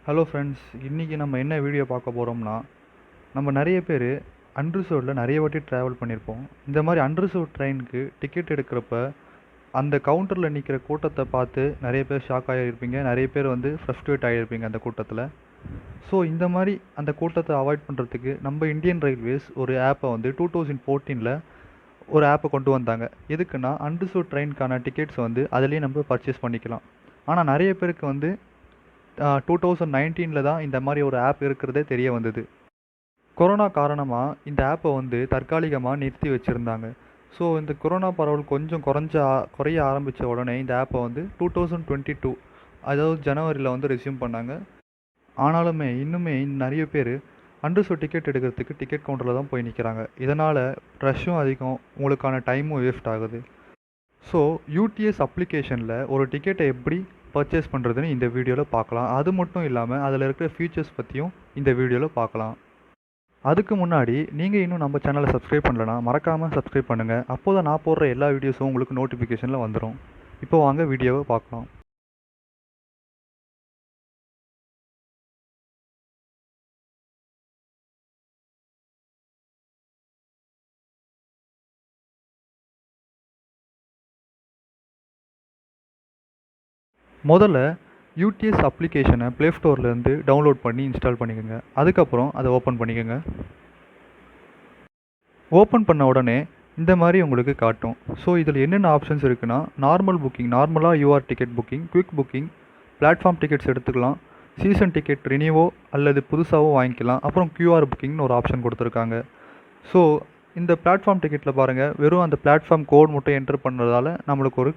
Hello friends, இன்றைக்கி நம்ம என்ன வீடியோ பார்க்க போகிறோம்னா, நம்ம நிறைய பேர் அன்ரிசர்வ்டில் நிறைய வாட்டி ட்ராவல் பண்ணியிருப்போம். இந்த மாதிரி அன்ரிசர்வ்ட் ட்ரெயினுக்கு டிக்கெட் எடுக்கிறப்ப அந்த கவுண்டரில் நிற்கிற கூட்டத்தை பார்த்து நிறைய பேர் ஷாக் ஆகியிருப்பீங்க. நிறைய பேர் வந்து ஃப்ரஸ்ட்ரேட் ஆகியிருப்பீங்க அந்த கூட்டத்தில். ஸோ இந்த மாதிரி அந்த கூட்டத்தை அவாய்ட் பண்ணுறதுக்கு நம்ம இந்தியன் ரயில்வேஸ் ஒரு ஆப்பை வந்து 2014 ஒரு ஆப்பை கொண்டு வந்தாங்க. எதுக்குன்னா அன்ரிசர்வ்ட் ட்ரெயினுக்கான டிக்கெட்ஸ் வந்து அதிலேயே நம்ம பர்ச்சேஸ் பண்ணிக்கலாம். ஆனால் நிறைய பேருக்கு வந்து 2019 தான் இந்த மாதிரி ஒரு ஆப் இருக்கிறதே தெரிய வந்தது. கொரோனா காரணமாக இந்த ஆப்பை வந்து தற்காலிகமாக நிறுத்தி வச்சுருந்தாங்க. ஸோ இந்த கொரோனா பரவல் கொஞ்சம் குறைய ஆரம்பித்த உடனே இந்த ஆப்பை வந்து 2022 அதாவது ஜனவரியில் வந்து ரெஸ்யூம் பண்ணாங்க. ஆனாலுமே இன்னுமே நிறைய பேர் அன்ரிசர்வ்ட் டிக்கெட் எடுக்கிறதுக்கு டிக்கெட் கவுண்டரில் தான் போய் நிற்கிறாங்க. இதனால் ரஷ்ஷும் அதிகம், உங்களுக்கான டைமும் வேஸ்ட் ஆகுது. ஸோ யூடிஎஸ் அப்ளிகேஷனில் ஒரு டிக்கெட்டை எப்படி பர்ச்சேஸ் பண்ணுறதுன்னு இந்த வீடியோவில் பார்க்கலாம். அது மட்டும் இல்லாமல் அதில் இருக்கிற ஃபீச்சர்ஸ் பற்றியும் இந்த வீடியோவில் பார்க்கலாம். அதுக்கு முன்னாடி நீங்கள் இன்னும் நம்ம சேனலை சப்ஸ்கிரைப் பண்ணலனா மறக்காமல் சப்ஸ்கிரைப் பண்ணுங்கள். அப்போ தான் நான் போடுற எல்லா வீடியோஸும் உங்களுக்கு நோட்டிஃபிகேஷனில் வந்துடும். இப்போ வாங்க வீடியோவை பார்க்கலாம். முதல்ல யூடிஎஸ் அப்ளிகேஷனை ப்ளே ஸ்டோர்லேருந்து டவுன்லோட் பண்ணி இன்ஸ்டால் பண்ணிக்கோங்க. அதுக்கப்புறம் அதை ஓப்பன் பண்ணிக்கோங்க. ஓப்பன் பண்ண உடனே இந்த மாதிரி உங்களுக்கு காட்டும். ஸோ இதில் என்னென்ன ஆப்ஷன்ஸ் இருக்குன்னா, நார்மல் புக்கிங், நார்மலாக UR ticket booking, quick booking, platform tickets எடுத்துக்கலாம், சீசன் டிக்கெட் ரினியூவோ அல்லது புதுசாகவோ வாங்கிக்கலாம், அப்புறம் கியூஆர் புக்கிங்னு ஒரு ஆப்ஷன் கொடுத்துருக்காங்க. ஸோ இந்த பிளாட்ஃபார்ம் டிக்கெட்டில் பாருங்கள், வெறும் அந்த பிளாட்ஃபார்ம் கோட் மட்டும் என்டர் பண்ணுறதால நம்மளுக்கு ஒரு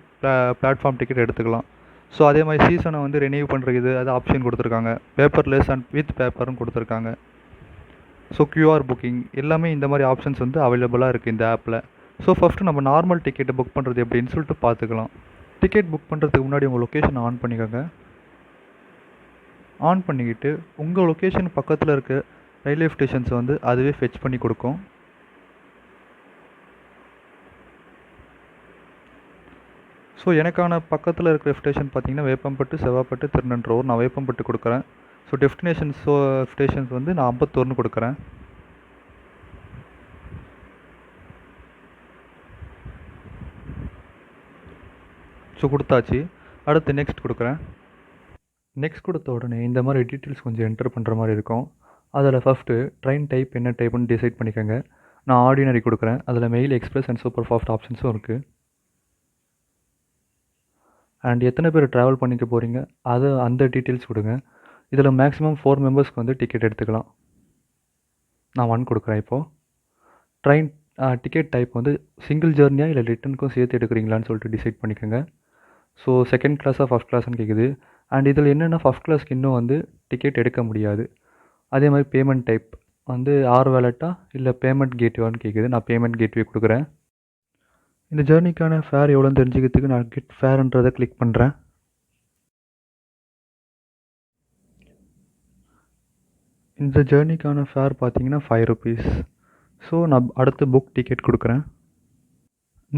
பிளாட்ஃபார்ம் டிக்கெட் எடுத்துக்கலாம். ஸோ அதே மாதிரி சீசனை வந்து ரெனியூ பண்ணுறது அது ஆப்ஷன் கொடுத்துருக்காங்க. பேப்பர்லெஸ் அண்ட் வித் பேப்பரும் கொடுத்துருக்காங்க. ஸோ கியூஆர் புக்கிங் எல்லாமே இந்த மாதிரி ஆப்ஷன்ஸ் வந்து அவைலபிளாக இருக்குது இந்த ஆப்பில். ஸோ ஃபஸ்ட்டு நம்ம நார்மல் டிக்கெட்டை புக் பண்ணுறது எப்படின்னு சொல்லிட்டு பார்த்துக்கலாம். டிக்கெட் புக் பண்ணுறதுக்கு முன்னாடி உங்கள் லொக்கேஷனை ஆன் பண்ணிக்கோங்க. ஆன் பண்ணிக்கிட்டு உங்கள் லொக்கேஷன் பக்கத்தில் இருக்க ரயில்வே ஸ்டேஷன்ஸை வந்து அதுவே ஃபெச் பண்ணி கொடுக்கும். ஸோ எனக்கான பக்கத்தில் இருக்கிற ஸ்டேஷன் பார்த்தீங்கன்னா வேப்பம்பட்டு, செவ்வாப்பட்டு, திருநன்றூர். நான் வேப்பம்பட்டு கொடுக்குறேன். ஸோ டெஸ்டினேஷன்ஸ் ஸ்டேஷன்ஸ் வந்து நான் 51 கொடுக்குறேன். ஸோ கொடுத்தாச்சு. அடுத்து நெக்ஸ்ட் கொடுக்குறேன். நெக்ஸ்ட் கொடுத்த உடனே இந்த மாதிரி டீட்டெயில்ஸ் கொஞ்சம் என்டர் பண்ணுற மாதிரி இருக்கும். அதில் ஃபஸ்ட்டு ட்ரெயின் டைப் என்ன டைப்புன்னு டிசைட் பண்ணிக்கோங்க. நான் ஆர்டினரி கொடுக்குறேன். அதில் mail, express and super fast ஆப்ஷன்ஸும் இருக்குது. அண்ட் எத்தனை பேர் ட்ராவல் பண்ணிக்க போகிறீங்க அது அந்த டீட்டெயில்ஸ் கொடுங்க. இதில் மேக்ஸிமம் 4 மெம்பர்ஸ்க்கு வந்து டிக்கெட் எடுத்துக்கலாம். நான் 1 கொடுக்குறேன். இப்போது ட்ரெயின் டிக்கெட் டைப் வந்து சிங்கிள் ஜேர்னியாக இல்லை ரிட்டனுக்கும் சேர்த்து எடுக்கிறீங்களான்னு சொல்லிட்டு டிசைட் பண்ணிக்கோங்க. ஸோ செகண்ட் கிளாஸாக ஃபஸ்ட் கிளாஸ்ன்னு கேட்குது. அண்ட் இதில் என்னென்னா ஃபஸ்ட் கிளாஸ்க்கு இன்னும் வந்து டிக்கெட் எடுக்க முடியாது. அதே மாதிரி பேமெண்ட் டைப் வந்து வேலெட்டா இல்லை பேமெண்ட் கேட்வேன்னு கேட்குது. நான் பேமெண்ட் கேட்வே கொடுக்குறேன். இந்த ஜேர்னிக்கான ஃபேர் எவ்வளோன்னு தெரிஞ்சுக்கிறதுக்கு நான் கெட் ஃபேர்ன்றதை கிளிக் பண்ணுறேன். இந்த ஜேர்னிக்கான ஃபேர் பார்த்தீங்கன்னா 5 ருபீஸ். ஸோ நான் அடுத்து புக் டிக்கெட் கொடுக்குறேன்.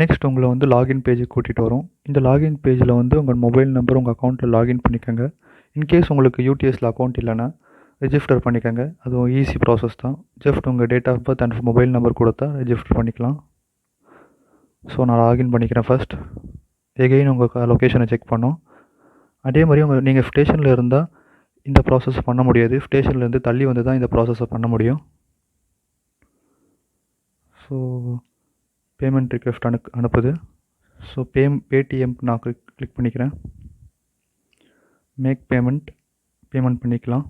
நெக்ஸ்ட் உங்களை வந்து லாகின் பேஜுக்கு கூட்டிகிட்டு வரும். இந்த லாகின் பேஜில் வந்து உங்கள் மொபைல் நம்பர் உங்கள் அக்கௌண்ட்டில் லாகின் பண்ணிக்கோங்க. இன்கேஸ் உங்களுக்கு யூடிஎஸில் அக்கௌண்ட் இல்லைன்னா ரெஜிஸ்டர் பண்ணிக்கோங்க. அதுவும் ஈஸி ப்ராசஸ் தான். ஜஸ்ட் உங்கள் date of birth and mobile number கொடுத்தா ரெஜிஸ்டர் பண்ணிக்கலாம். ஸோ நான் லாகின் பண்ணிக்கிறேன் ஃபஸ்ட். எகெயின் உங்கள் லொக்கேஷனை செக் பண்ணோம். அதே மாதிரி நீங்கள் ஸ்டேஷனில் இருந்தால் இந்த ப்ராசஸ் பண்ண முடியாது. ஸ்டேஷன்லேருந்து தள்ளி வந்து தான் இந்த ப்ராசஸை பண்ண முடியும். ஸோ பேமெண்ட் ரிக்வெஸ்ட் அனுப்புது. ஸோ பேடிஎம் நான் கிளிக் பண்ணிக்கிறேன். மேக் பேமெண்ட் பண்ணிக்கலாம்.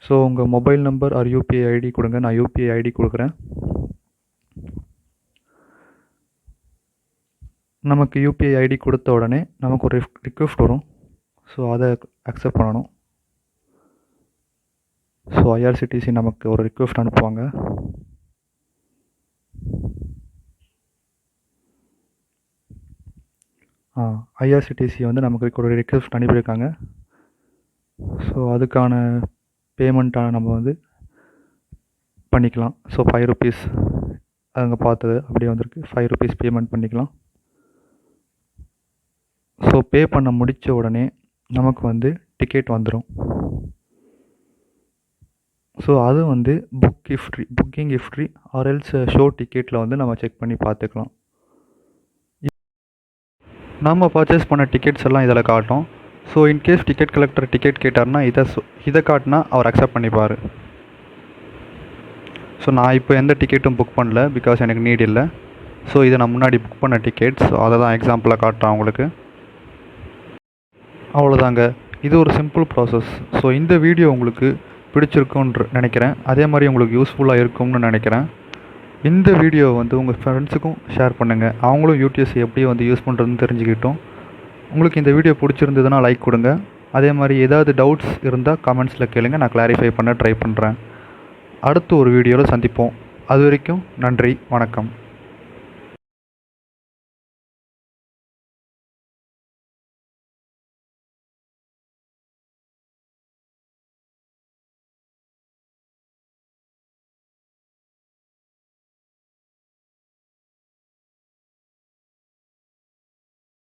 ஸோ உங்கள் mobile number or UPI ID கொடுங்க. நான் யூபிஐ ஐடி கொடுக்குறேன். நமக்கு யூபிஐ ஐடி கொடுத்த உடனே நமக்கு ஒரு ரிக்வெஸ்ட் வரும். ஸோ அதை அக்செப்ட் பண்ணணும். ஸோ ஐஆர்சிடிசி நமக்கு ஒரு ரிக்வெஸ்ட் அனுப்புவாங்க. ஐஆர்சிடிசி வந்து நமக்கு ஒரு ரிக்வெஸ்ட் அனுப்பியிருக்காங்க. ஸோ அதுக்கான பேமெண்ட்டாக நம்ம வந்து பண்ணிக்கலாம். ஸோ 5 ருபீஸ் அங்கே பார்த்தது அப்படியே வந்திருக்கு. 5 ருபீஸ் பேமெண்ட் பண்ணிக்கலாம். ஸோ பே பண்ண முடித்த உடனே நமக்கு வந்து டிக்கெட் வந்துடும். ஸோ அது வந்து booking history or else show டிக்கெட்டில் வந்து நம்ம செக் பண்ணி பார்த்துக்கலாம். நம்ம பர்ச்சேஸ் பண்ண டிக்கெட்ஸ் எல்லாம் இதில் காட்டும். So in case ticket collector ticket கேட்டார்னா இதை காட்டினா அவர் அக்செப்ட் பண்ணிப்பார். ஸோ நான் இப்போ எந்த டிக்கெட்டும் புக் பண்ணல, பிகாஸ் எனக்கு நீட் இல்லை. ஸோ இதை நான் முன்னாடி புக் பண்ண டிக்கெட்ஸ், ஸோ அதை தான் எக்ஸாம்பிளாக காட்டுறேன் உங்களுக்கு. அவ்வளோதாங்க, இது ஒரு சிம்பிள் ப்ராசஸ். ஸோ இந்த வீடியோ உங்களுக்கு பிடிச்சிருக்குன்னு நினைக்கிறேன். அதே மாதிரி உங்களுக்கு யூஸ்ஃபுல்லாக இருக்கும்னு நினைக்கிறேன். இந்த வீடியோ வந்து உங்கள் ஃப்ரெண்ட்ஸுக்கும் ஷேர் பண்ணுங்கள். அவங்களும் யூடிஎஸ் எப்படி வந்து யூஸ் பண்ணுறதுன்னு தெரிஞ்சுக்கிட்டோம். உங்களுக்கு இந்த வீடியோ பிடிச்சிருந்ததுன்னா லைக் கொடுங்க. அதே மாதிரி ஏதாவது டவுட்ஸ் இருந்தால் கமெண்ட்ஸில் கேளுங்க, நான் கிளாரிஃபை பண்ண ட்ரை பண்ணுறேன். அடுத்து ஒரு வீடியோவில் சந்திப்போம். அது வரைக்கும் நன்றி, வணக்கம்.